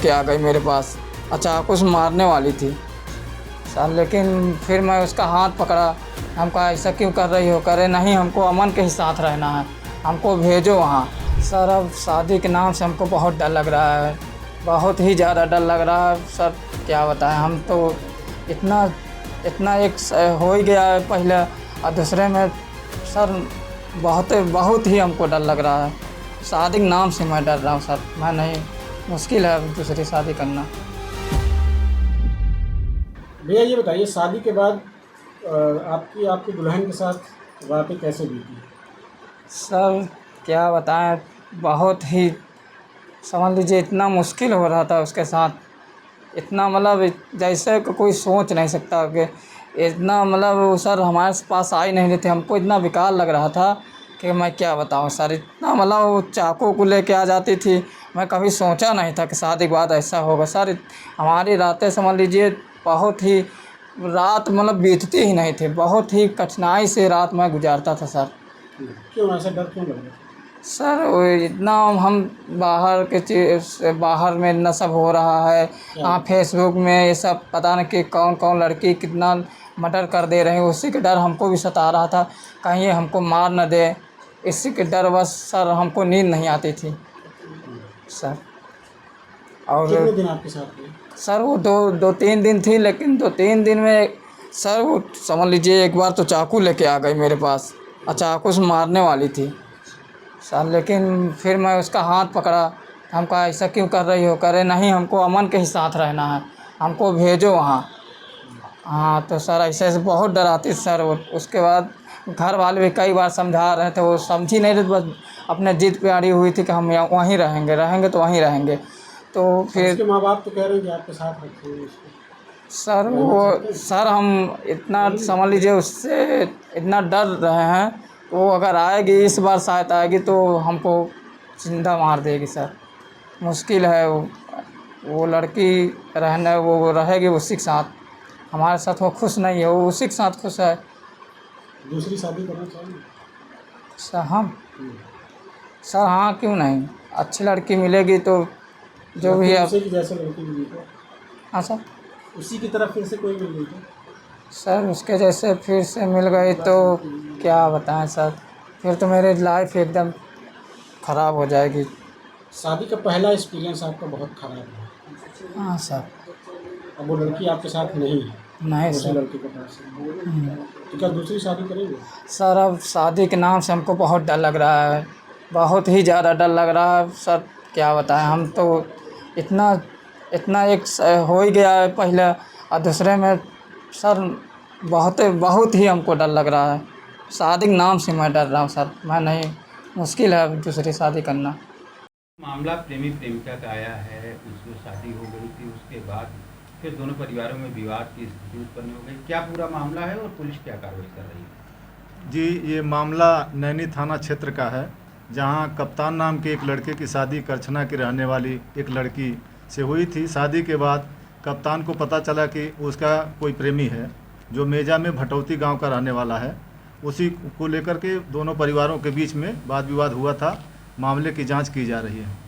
लेके आ गई मेरे पास, चाकू से मारने वाली थी सर। लेकिन फिर मैं उसका हाथ पकड़ा, हम कहा ऐसा क्यों कर रही हो? करे नहीं, हमको अमन के ही साथ रहना है, हमको भेजो वहाँ। सर अब शादी के नाम से हमको बहुत डर लग रहा है, बहुत ही ज़्यादा डर लग रहा है सर। क्या बताएं, हम तो इतना एक हो ही गया है पहले, और दूसरे में सर बहुत ही हमको डर लग रहा है। शादी के नाम से मैं डर रहा हूँ सर। मैं नहीं, मुश्किल है दूसरी शादी करना। भैया ये बताइए, शादी के बाद आपकी दुल्हन के साथ रातें कैसे बीती? सर क्या बताएं, बहुत ही समझ लीजिए इतना मुश्किल हो रहा था उसके साथ, इतना मतलब जैसे कि कोई सोच नहीं सकता कि इतना मतलब वो सर हमारे पास आ ही नहीं रहे थे। हमको इतना बेकार लग रहा था कि मैं क्या बताऊं सर। इतना मतलब वो चाकू को लेके आ जाती थी, मैं कभी सोचा नहीं था कि शादी के बाद ऐसा होगा सर। हमारी रातें समझ लीजिए बहुत ही रात मतलब बीतती ही नहीं थी, बहुत ही कठिनाई से रात मैं गुजारता था सर। क्यों ऐसा डर क्यों लग रहा था? सर वो इतना हम बाहर के चीज़ बाहर में इतना सब हो रहा है, हाँ फेसबुक में ये सब पता नहीं कि कौन कौन लड़की कितना मर्डर कर दे रहे हैं, उसी के डर हमको भी सता रहा था, कहीं ये हमको मार न दे। इसी के डर बस सर हमको नींद नहीं आती थी सर। कितने और दिन आपके साथ रही? सर वो दो तीन दिन थी, लेकिन 2-3 दिन में सर वो समझ लीजिए एक बार तो चाकू लेके आ गई मेरे पास, चाकू से मारने वाली थी सर। लेकिन फिर मैं उसका हाथ पकड़ा, हम कहा ऐसा क्यों कर रही हो? करे नहीं, हमको अमन के ही साथ रहना है, हमको भेजो वहाँ। हाँ तो सर ऐसे ऐसे बहुत डराती सर वो। उसके बाद घर वाले भी कई बार समझा रहे थे, वो समझी नहीं रही, बस अपने जिद पे अड़ी हुई थी कि हम यहाँ वहीं रहेंगे तो वहीं रहेंगे। तो अब उसके फिर माँ बाप तो कह रहे हैं कि आपके साथ रखेंगे उसको, सर रहना वो चाहते हैं? सर हम इतना समझ लीजिए उससे इतना डर रहे हैं, वो अगर आएगी इस बार शायद आएगी तो हमको जिंदा मार देगी सर। मुश्किल है वो लड़की रहने वो रहेगी उसी के साथ, हमारे साथ वो खुश नहीं है, वो उसी के साथ खुश है दूसरी शादी करना चाहिए? सर। हम सर हाँ क्यों नहीं, अच्छी लड़की मिलेगी तो जो या भी फिर है। उसी की जैसे लड़की मिली तो हाँ सर। उसी की तरफ फिर से कोई मिल गई तो? सर उसके जैसे फिर से मिल गई तो क्या बताएं सर, फिर तो मेरी लाइफ एकदम ख़राब हो जाएगी। शादी का पहला एक्सपीरियंस आपका बहुत खराब है। हाँ सर। अब वो लड़की आपके साथ नहीं है, नहीं दूसरी सर। लड़की के पास है, तो क्या दूसरी शादी करेंगे? सर अब शादी के नाम से हमको बहुत डर लग रहा है, बहुत ही ज़्यादा डर लग रहा है सर। क्या बताएं, हम तो इतना एक हो ही गया है पहले, और दूसरे में सर बहुत ही हमको डर लग रहा है। शादी के नाम से मैं डर रहा हूँ सर। मैं नहीं, मुश्किल है दूसरी शादी करना। मामला प्रेमी प्रेमिका का आया है, उसमें शादी हो गई थी, उसके बाद फिर दोनों परिवारों में विवाद की स्थिति उत्पन्न हो गई। क्या पूरा मामला है और पुलिस क्या कार्रवाई कर रही है? जी, ये मामला नैनी थाना क्षेत्र का है, जहां कप्तान नाम के एक लड़के की शादी करछना की रहने वाली एक लड़की से हुई थी। शादी के बाद कप्तान को पता चला कि उसका कोई प्रेमी है जो मेजा में भटौती गांव का रहने वाला है। उसी को लेकर के दोनों परिवारों के बीच में वाद विवाद हुआ था। मामले की जांच की जा रही है।